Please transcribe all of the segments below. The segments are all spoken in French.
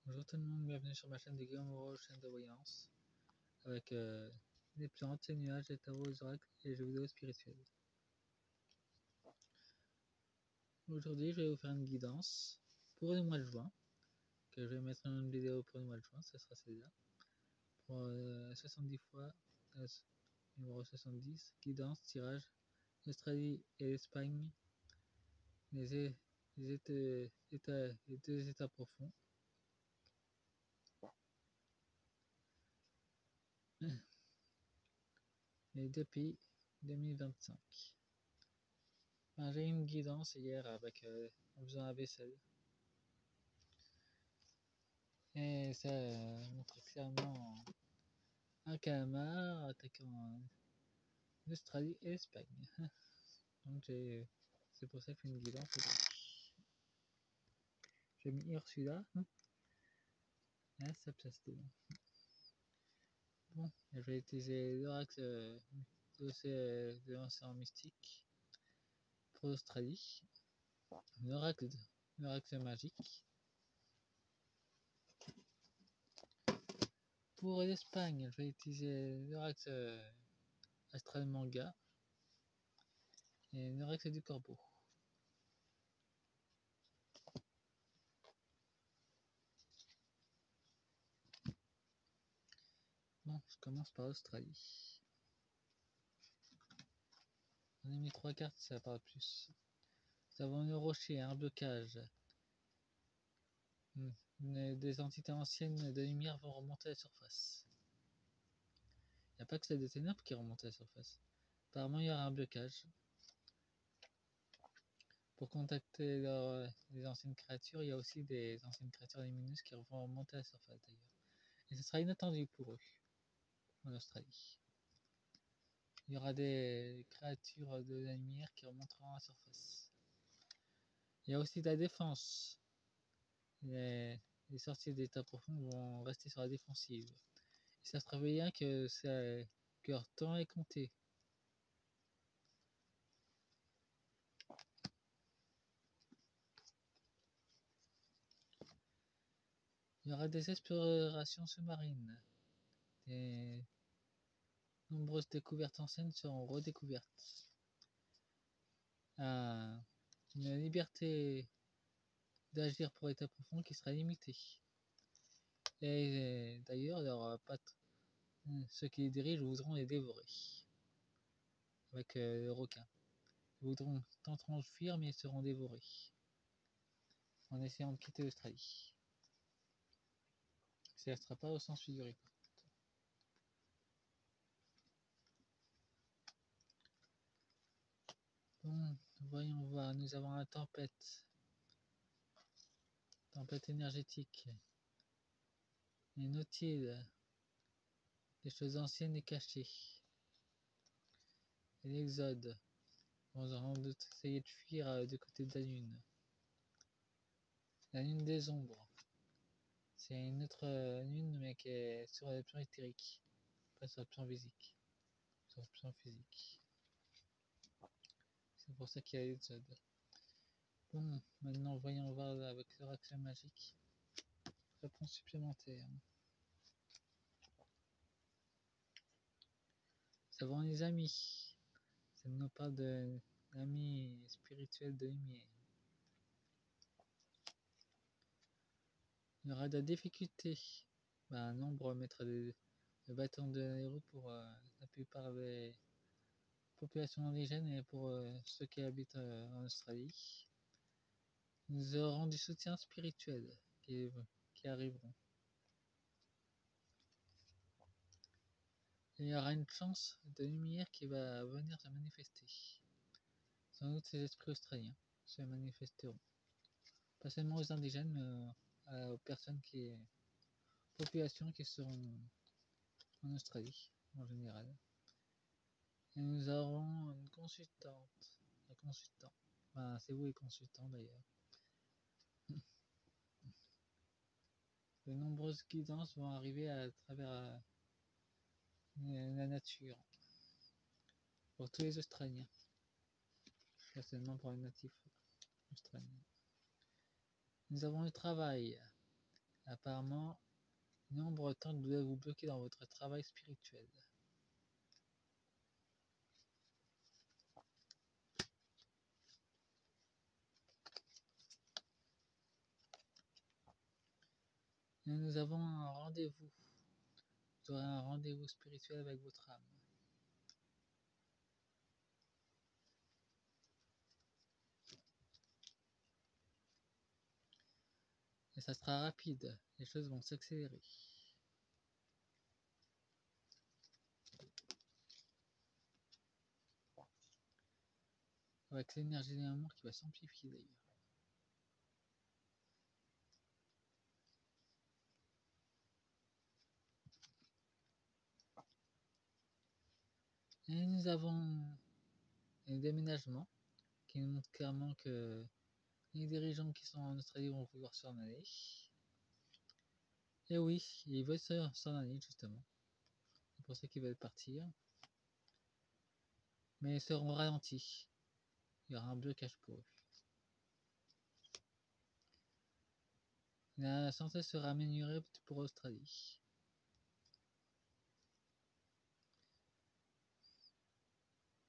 Bonjour tout le monde, bienvenue sur ma chaîne de Guillaume Moreau, chaîne de voyance, avec des plantes, des nuages, des tarots, des oracles et des jeux vidéo spirituels. Aujourd'hui, je vais vous faire une guidance pour le mois de juin, que je vais mettre une vidéo pour le mois de juin, ce sera celle-là, pour 70 fois, numéro 70, guidance, tirage, l'Australie et l'Espagne, les deux états profonds. Les deux pays 2025. J'ai eu une guidance hier avec en faisant la vaisselle. Et ça montre clairement un calamar attaquant l'Australie et l'Espagne. Donc c'est pour ça que j'ai fait une guidance. J'ai mis celui-là. Là, ça place tout. Bon, je vais utiliser l'oracle de l'océan mystique pour l'Australie. L'oracle magique. Pour l'Espagne, je vais utiliser l'oracle astral manga et l'oracle du corbeau. Bon, je commence par l'Australie. On a mis 3 cartes, ça parle plus. Nous avons le rocher, un blocage. Des entités anciennes de lumière vont remonter à la surface. Il n'y a pas que celle des ténèbres qui remonte à la surface. Apparemment, il y aura un blocage. Pour contacter les anciennes créatures, il y a aussi des anciennes créatures lumineuses qui vont remonter à la surface d'ailleurs. Et ce sera inattendu pour eux, en Australie. Il y aura des créatures de la lumière qui remonteront à la surface. Il y a aussi de la défense. Les sorciers d'état profond vont rester sur la défensive. Ils savent très bien que leur temps est compté. Il y aura des explorations sous-marines. De nombreuses découvertes anciennes seront redécouvertes. Une liberté d'agir pour l'état profond qui sera limitée. Et d'ailleurs, ceux qui les dirigent voudront les dévorer. Avec le requin. Ils tenteront de fuir, mais ils seront dévorés. En essayant de quitter l'Australie. Ça ne sera pas au sens figuré. Bon, voyons voir. Nous avons la tempête. Tempête énergétique. Les nautiles. Les choses anciennes et cachées. Et l'exode. On va sans doute essayer de fuir du côté de la lune. La lune des ombres. C'est une autre lune, mais qui est sur le plan éthérique. Pas sur le plan physique. Sur le plan physique. C'est pour ça qu'il y a l'exode. Bon, maintenant voyons voir avec l'oracle magique. Réponse supplémentaire. Nous avons les amis. Ça nous parle d'amis spirituels de lumière. Il y aura de la difficulté. Nombre mettra le bâton de la roue pour la plupart des populations indigènes et pour ceux qui habitent en Australie. Nous aurons du soutien spirituel qui arriveront. Il y aura une chance de lumière qui va venir se manifester. Sans doute ces esprits australiens se manifesteront. Pas seulement aux indigènes, mais aux populations qui seront en Australie en général. Et nous aurons une consultante. Un consultant. C'est vous les consultants d'ailleurs. De nombreuses guidances vont arriver à travers la nature. Pour tous les Australiens. Pas seulement pour les natifs australiens. Nous avons le travail. Apparemment, nombre de temps doit vous bloquer dans votre travail spirituel. Et nous avons un rendez-vous. Vous aurez un rendez-vous spirituel avec votre âme. Et ça sera rapide. Les choses vont s'accélérer. Avec l'énergie de l'amour qui va s'amplifier d'ailleurs. Et nous avons un déménagement qui nous montre clairement que les dirigeants qui sont en Australie vont vouloir s'en aller. Et oui, ils veulent s'en aller justement. C'est pour ça qu'ils veulent partir. Mais ils seront ralentis. Il y aura un blocage pour eux. La santé sera améliorée pour l'Australie.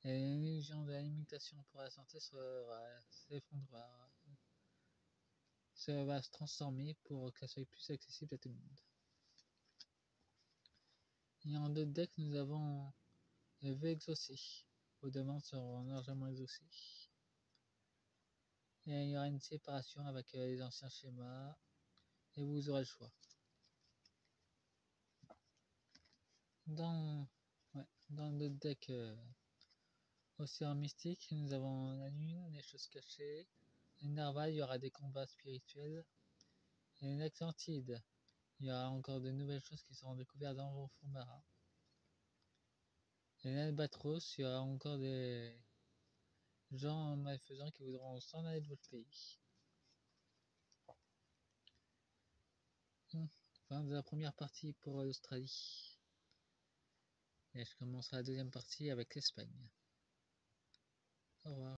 Et l'illusion de la limitation pour la santé s'effondrera. Ça va se transformer pour qu'elle soit plus accessible à tout le monde. Et en 2 decks, nous avons le vœu exaucé. Vos demandes seront largement exaucées. Et il y aura une séparation avec les anciens schémas. Et vous aurez le choix. Dans le deck Océan Mystique, nous avons la Lune, les choses cachées. Le Narval, il y aura des combats spirituels. Et l'Atlantide, il y aura encore de nouvelles choses qui seront découvertes dans vos fonds marins. Et l'Albatros, il y aura encore des gens malfaisants qui voudront s'en aller de votre pays. Fin de la première partie pour l'Australie. Et je commencerai la deuxième partie avec l'Espagne. Au revoir.